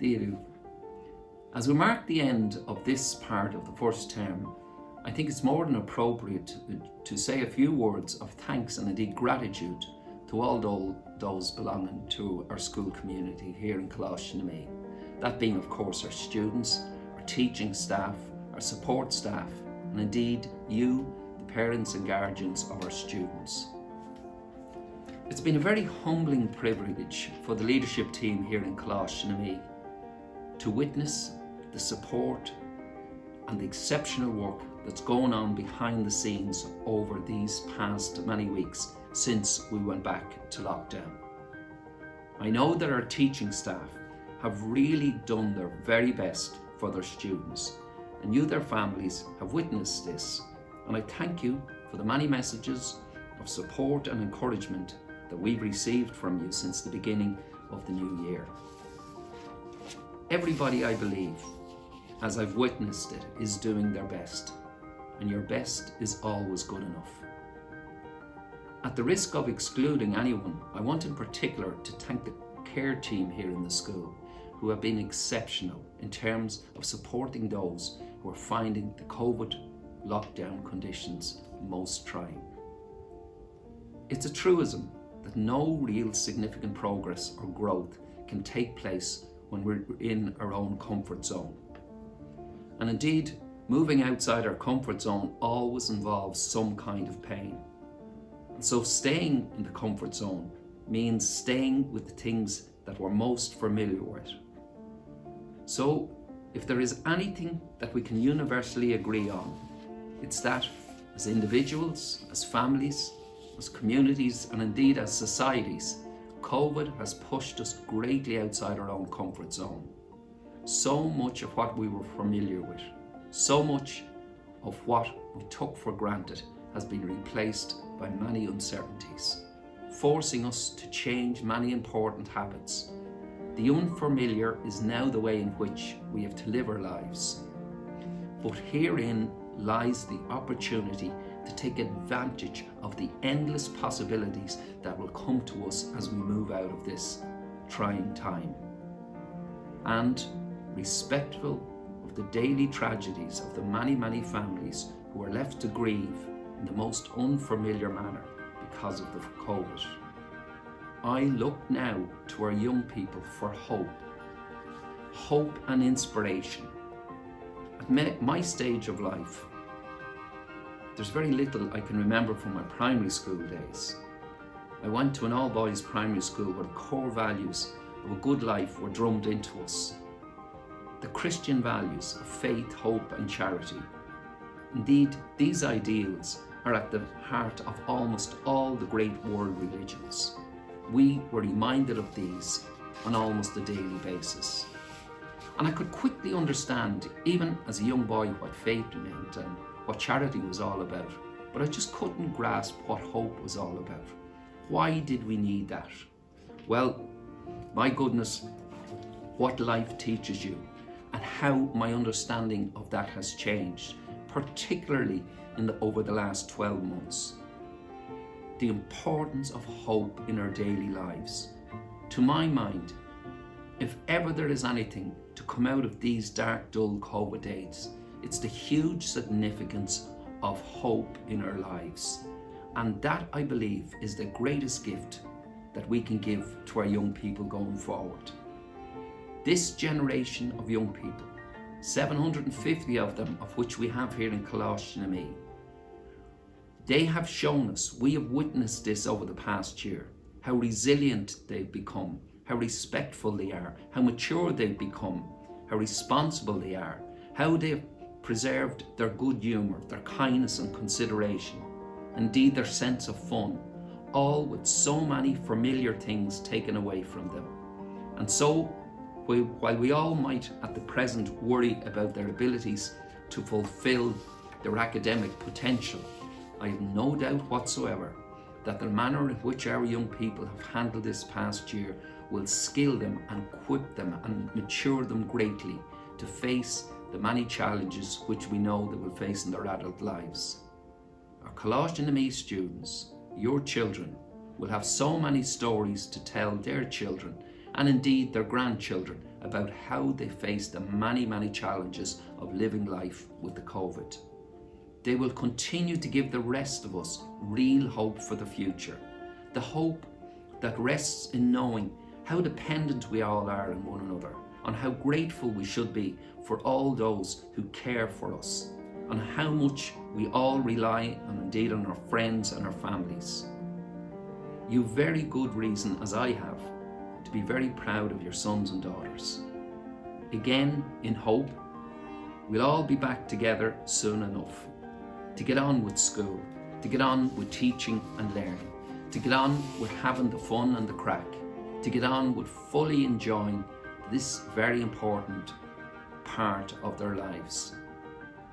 Dílu. As we mark the end of this part of the first term, I think it's more than appropriate to say a few words of thanks and indeed gratitude to all those belonging to our school community here in Colossinamee. That being, of course, our students, our teaching staff, our support staff, and indeed you, the parents and guardians of our students. It's been a very humbling privilege for the leadership team here in Colossinamee to witness the support and the exceptional work that's going on behind the scenes over these past many weeks since we went back to lockdown. I know that our teaching staff have really done their very best for their students, and you, their families, have witnessed this, and I thank you for the many messages of support and encouragement that we've received from you since the beginning of the new year. Everybody, I believe, as I've witnessed it, is doing their best, and your best is always good enough. At the risk of excluding anyone, I want in particular to thank the care team here in the school, who have been exceptional in terms of supporting those who are finding the COVID lockdown conditions most trying. It's a truism that no real significant progress or growth can take place when we're in our own comfort zone. And indeed, moving outside our comfort zone always involves some kind of pain. And so staying in the comfort zone means staying with the things that we're most familiar with. So if there is anything that we can universally agree on, it's that as individuals, as families, as communities, and indeed as societies, COVID has pushed us greatly outside our own comfort zone. So much of what we were familiar with, so much of what we took for granted has been replaced by many uncertainties, forcing us to change many important habits. The unfamiliar is now the way in which we have to live our lives. But herein lies the opportunity to take advantage of the endless possibilities that will come to us as we move out of this trying time. And respectful of the daily tragedies of the many, many families who are left to grieve in the most unfamiliar manner because of the COVID. I look now to our young people for hope and inspiration. At my stage of life, there's very little I can remember from my primary school days. I went to an all-boys primary school where the core values of a good life were drummed into us. The Christian values of faith, hope and charity. Indeed, these ideals are at the heart of almost all the great world religions. We were reminded of these on almost a daily basis. And I could quickly understand, even as a young boy, what faith meant and what charity was all about, but I just couldn't grasp what hope was all about. Why did we need that? Well, my goodness, what life teaches you and how my understanding of that has changed, particularly over the last 12 months. The importance of hope in our daily lives. To my mind, if ever there is anything to come out of these dark, dull COVID days, it's the huge significance of hope in our lives. And that, I believe, is the greatest gift that we can give to our young people going forward. This generation of young people, 750 of them, of which we have here in Colossinamee, they have shown us, we have witnessed this over the past year, how resilient they've become, how respectful they are, how mature they've become, how responsible they are, how they've preserved their good humour, their kindness and consideration, indeed their sense of fun, all with so many familiar things taken away from them. And so, while we all might at the present worry about their abilities to fulfil their academic potential, I have no doubt whatsoever that the manner in which our young people have handled this past year will skill them and equip them and mature them greatly to face the many challenges which we know they will face in their adult lives. Our Colossinamee students, your children, will have so many stories to tell their children and indeed their grandchildren about how they face the many, many challenges of living life with the COVID. They will continue to give the rest of us real hope for the future. The hope that rests in knowing how dependent we all are on one another, on how grateful we should be for all those who care for us, on how much we all rely on, indeed, on our friends and our families. You've very good reason, as I have, to be very proud of your sons and daughters. Again, in hope, we'll all be back together soon enough, to get on with school, to get on with teaching and learning, to get on with having the fun and the crack, to get on with fully enjoying this very important part of their lives.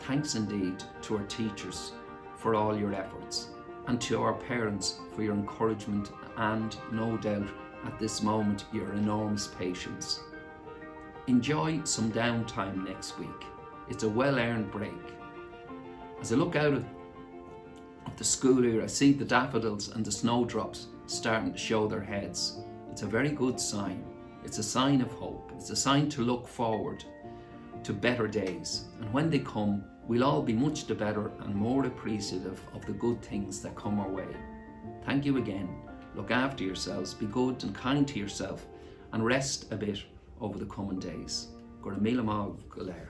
Thanks indeed to our teachers for all your efforts, and to our parents for your encouragement and, no doubt, at this moment, your enormous patience. Enjoy some downtime next week. It's a well-earned break. As I look out of the school here, I see the daffodils and the snowdrops starting to show their heads. It's a very good sign. It's a sign of hope. It's a sign to look forward to better days. And when they come, we'll all be much the better and more appreciative of the good things that come our way. Thank you again. Look after yourselves, be good and kind to yourself, and rest a bit over the coming days. Gur mille mág go léir.